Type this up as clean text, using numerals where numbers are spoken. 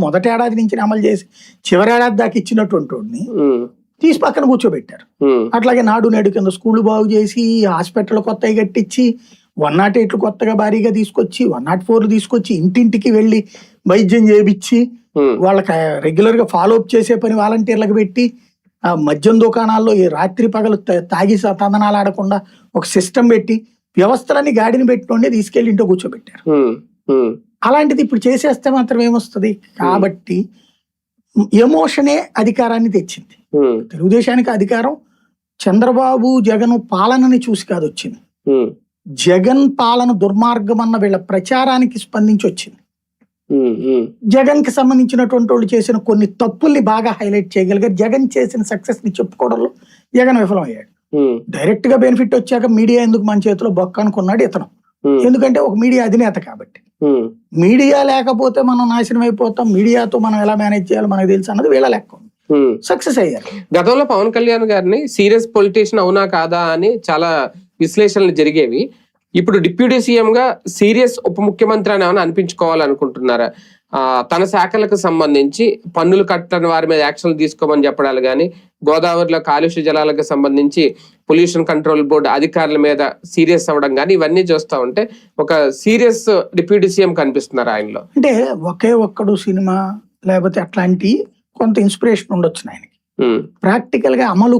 మొదటి ఏడాది నుంచి అమలు చేసి చివరి ఏడాది దాకా ఇచ్చినటువంటి వాడిని తీసి పక్కన కూర్చోబెట్టారు. అట్లాగే నాడు నేడు కింద స్కూళ్ళు బాగు చేసి, హాస్పిటల్ కొత్తగా కట్టించి, 108 కొత్తగా భారీగా తీసుకొచ్చి, 104 తీసుకొచ్చి ఇంటింటికి వెళ్ళి వైద్యం చేయించి, వాళ్ళకి రెగ్యులర్ గా ఫాలో అప్ చేసే పని వాలంటీర్లకు పెట్టి, ఆ మద్యం దుకాణాల్లో ఈ రాత్రి పగలు తాగి తందనాలు ఆడకుండా ఒక సిస్టమ్ పెట్టి వ్యవస్థలన్నీ గాడిని పెట్టినోడే తీసుకెళ్లి ఇంట్లో కూర్చోబెట్టారు. అలాంటిది ఇప్పుడు చేసేస్తే మాత్రం ఏమొస్తుంది? కాబట్టి ఎమోషనే అధికారాన్ని తెచ్చింది. తెలుగుదేశానికి అధికారం చంద్రబాబు జగన్ పాలనని చూసి కాదు వచ్చింది, జగన్ పాలన దుర్మార్గం అన్న వీళ్ళ ప్రచారానికి స్పందించి వచ్చింది. జగన్ కి సంబంధించినటువంటి వాళ్ళు చేసిన కొన్ని తప్పుల్ని బాగా హైలైట్ చేయగలిగారు. జగన్ చేసిన సక్సెస్ ని చెప్పుకోవడంలో జగన్ విఫలం అయ్యాడు. డైరెక్ట్ గా బెనిఫిట్ వచ్చాక మీడియా ఎందుకు మన చేతిలో బొక్క అనుకున్నాడు ఇతను. ఎందుకంటే ఒక మీడియా అధినేత కాబట్టి. మీడియా లేకపోతే మనం నాశనం అయిపోతాం, మీడియాతో మనం ఎలా మేనేజ్ చేయాలో మనకు తెలుసు అన్నది వీళ్ళ లెక్క. సక్సెస్ అయ్యారు. గతంలో పవన్ కళ్యాణ్ గారిని సీరియస్ పొలిటీషియన్ అవునా కాదా అని చాలా విశ్లేషణలు జరిగేవి. ఇప్పుడు డిప్యూటీ సీఎం గా సీరియస్ ఉప ముఖ్యమంత్రి అని ఏమైనా అనిపించుకోవాలనుకుంటున్నారా? తన శాఖలకు సంబంధించి పన్నులు కట్టని వారి మీద యాక్షన్లు తీసుకోమని చెప్పడాలు కానీ, గోదావరిలో కాలుష్య జలాలకు సంబంధించి పొల్యూషన్ కంట్రోల్ బోర్డు అధికారుల మీద సీరియస్ అవ్వడం కానీ, ఇవన్నీ చూస్తూ ఉంటే ఒక సీరియస్ డిప్యూటీ సీఎం కనిపిస్తున్నారు ఆయనలో. అంటే ఒకే ఒక్కడు సినిమా లేకపోతే అట్లాంటి కొంత ఇన్స్పిరేషన్ ఉండొచ్చు ఆయనకి. ప్రాక్టికల్ గా అమలు